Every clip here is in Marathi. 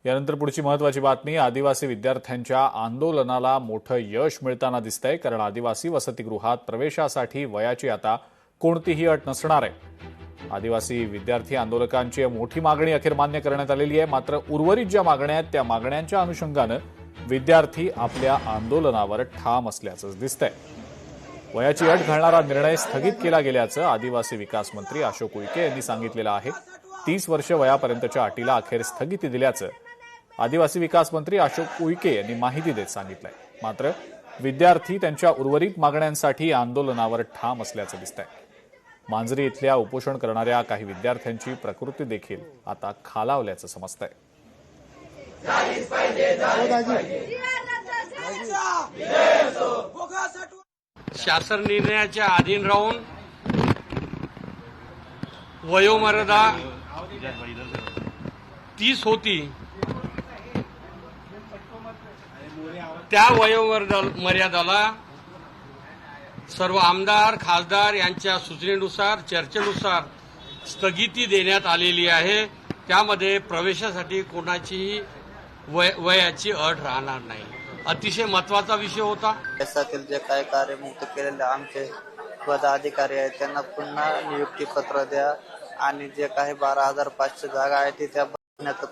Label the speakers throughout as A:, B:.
A: यानंतर पुढची महत्त्वाची बातमी, आदिवासी विद्यार्थ्यांच्या आंदोलनाला मोठं यश मिळताना दिसतंय, कारण आदिवासी वसतिगृहात प्रवेशासाठी वयाची आता कोणतीही अट नसणार आहे। आदिवासी विद्यार्थी आंदोलकांची मोठी मागणी अखेर मान्य करण्यात आलेली आहे। मात्र उर्वरित ज्या मागण्या आहेत त्या मागण्यांच्या अनुषंगानं विद्यार्थी आपल्या आंदोलनावर ठाम असल्याचं दिसतंय। वयाची अट घालणारा निर्णय स्थगित केला गेल्याचं आदिवासी विकास मंत्री अशोक उईके यांनी सांगितलेलं आहे। 30 वर्ष वयापर्यंतच्या अटीला अखेर स्थगिती दिल्याचं आदिवासी विकास मंत्री अशोक उईके यांनी माहिती देत सांगितलंय। मात्र विद्यार्थी त्यांच्या उर्वरित मागण्यांसाठी आंदोलनावर ठाम असल्याचं दिसतंय। मांजरी इथल्या उपोषण करणाऱ्या काही विद्यार्थ्यांची प्रकृती देखील आता खालावल्याचं समजतंय।
B: शासन निर्णयाच्या अधीन राहून वयोमर्यादा 30 होती, त्या वयोमर्यादाला सर्व आमदार खासदार यांच्या सूचनेनुसार चर्चेनुसार स्थगिती देण्यात आलेली आहे। त्यामध्ये प्रवेशासाठी कोणाचीही वयाची अट राहणार नाही। अतिशय महत्वाचा विषय होता।
C: देशातील जे काही कार्यमुक्त केलेले आमचे पदाधिकारी आहेत त्यांना पुन्हा नियुक्तीपत्र द्या आणि जे काही 12,500 जागा आहेत त्या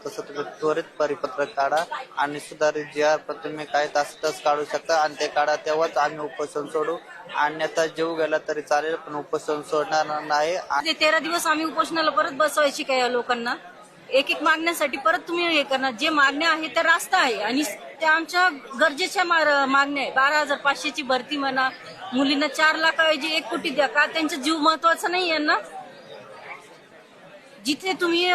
C: तसंच त्वरित परिपत्रक काढा आणि सुधारित जी आर तुम्ही काय तास काढू शकता आणि ते काढा, तेव्हाच आम्ही उपोषण सोडू। अन्यथा जीव गेला तरी चालेल पण उपोषण सोडणार नाही।
D: 13 दिवस आम्ही उपोषणाला परत बसवायची काय लोकांना? एक मागण्यासाठी परत तुम्ही हे करणार? जे मागण्या आहेत त्या रास्त आहे आणि त्या आमच्या गरजेच्या मागण्या आहे। 12,500ची भरती म्हणा, मुलींना 4 लाखाऐवजी 1 कोटी द्या। का त्यांचा जीव महत्वाचा नाही यांना? जिथे तुम्ही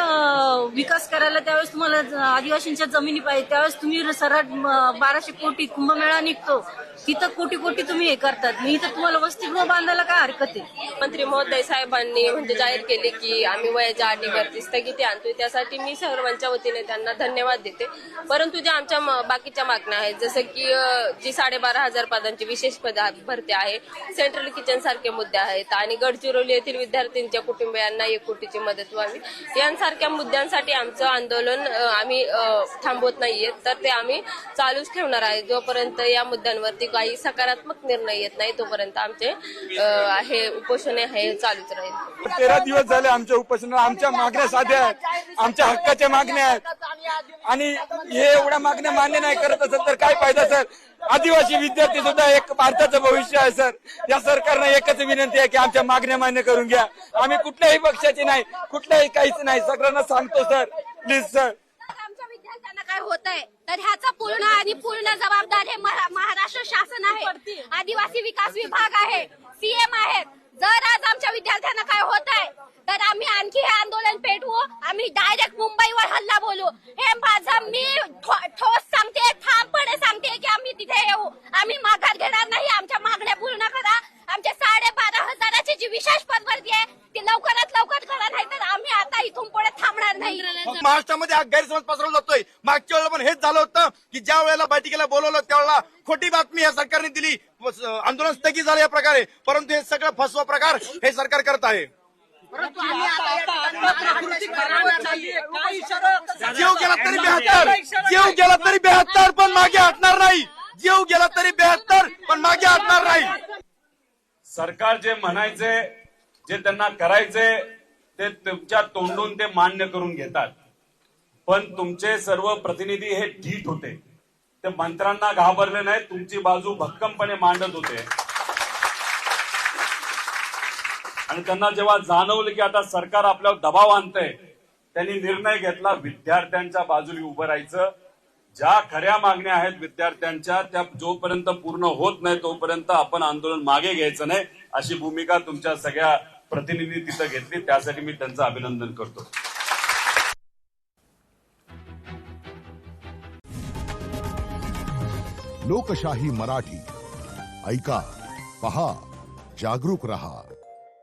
D: विकास करायला त्यावेळेस तुम्हाला आदिवासींच्या जमिनी पाहिजे, त्यावेळेस तुम्ही सरळ 1200 कोटी कुंभमेळा निघतो, तिथं कोटी कोटी तुम्ही हे करतात। मी तर तुम्हाला वसतिगृह बांधायला काय हरकत आहे?
E: मंत्री महोदय साहेबांनी जाहीर केले की आम्ही वयाच्या अटीवरती स्थगिती आणतोय, त्यासाठी मी सर्वांच्या वतीने त्यांना धन्यवाद देते। परंतु ज्या आमच्या बाकीच्या मागण्या आहेत, जसं की जी 12,500 पदांची विशेष पद भरती आहे, सेंट्रल किचन सारखे मुद्दे आहेत आणि गडचिरोली येथील विद्यार्थ्यांच्या कुटुंबियांना 1 कोटीची मदत व्हावी, यांसारख्या मुद्द्यांसाठी आमचं आंदोलन आम्ही थांबवत नाहीये, तर ते आम्ही चालूच ठेवणार आहे। जोपर्यंत या मुद्द्यांवरती काही सकारात्मक निर्णय येत नाही तोपर्यंत आमचे हे उपोषण हे चालूच राहील।
F: 13 दिवस झाले आमच्या उपोषणाला आमच्या मागण्या साध्या आहेत, आमच्या हक्काच्या मागण्या आहेत आणि हे एवढ्या मागण्या मान्य नाही करत असेल तर काय फायदा सर? आदिवासी विद्यार्थी सुद्धा एक भारताचं भविष्य आहे सर। या सरकारनं एकच विनंती आहे की आमच्या मागण्या मान्य करून घ्या। आम्ही कुठल्याही पक्षाचे नाही, कुठल्याही काहीच नाही, सगळ्यांना सांगतो सर, प्लीज सर।
G: आमच्या विद्यार्थ्यांना काय होत आहे तर ह्याचा पूर्ण जबाबदार हे महाराष्ट्र शासन आहे, आदिवासी विकास विभाग आहे, सीएम आहेत। जर आज आमच्या विद्यार्थ्यांना काय होत आहे तर आम्ही आणखी हे आंदोलन पेटवू, आम्ही डायरेक्ट मुंबईवर हल्ला बोलू। हे माझा मी ठोस सांगते, ठामपणे सांगते की आम्ही तिथे येऊ, आम्ही माघार घेणार नाही। आमच्या मागण्या पूर्ण करा। आमच्या 12,500ची जी विशेष पदभरती आहे ती लवकरात लवकर करा, नाही तर आम्ही आता इथून पुढे थांबणार नाही।
F: महाराष्ट्रामध्ये हा गैरसमज पसरवला जातोय। मागच्या वेळेला पण हेच झालं होतं की ज्या वेळेला बैठकीला बोलवलं त्यावेळेला खोटी बातमी या सरकारने दिली, आंदोलन स्थगित झालं या प्रकारे, परंतु हे सगळं फसवा प्रकार हे सरकार करत आहे। जीव गेला तरी 72, जीव गेला तरी 72 पण मागे हटणार नाही, जीव गेला तरी 72 पण मागे हटणार नाही।
H: सरकार जे म्हणायचे, जे त्यांना करायचे ते तुमच्या तोंडून ते मान्य करून घेतात, पण तुमचे सर्व प्रतिनिधी हे ढीठ होते, ते मंत्र्यांना घाबरले नाही, तुमची बाजू भक्कमपणे मांडत होते आणि त्यांना जेव्हा जाणवलं की आता सरकार आपल्यावर दबाव आणतंय, त्यांनी निर्णय घेतला विद्यार्थ्यांच्या बाजूने उभं राहायचं। ज्या खऱ्या मागण्या आहेत विद्यार्थ्यांच्या त्या जोपर्यंत पूर्ण होत नाही तोपर्यंत आपण आंदोलन मागे घ्यायचं नाही, अशी भूमिका तुमच्या सगळ्या प्रतिनिधी तिथं घेतली, त्यासाठी मी त्यांचं अभिनंदन करतो।
I: लोकशाही मराठी ऐका, पहा, जागरूक रहा।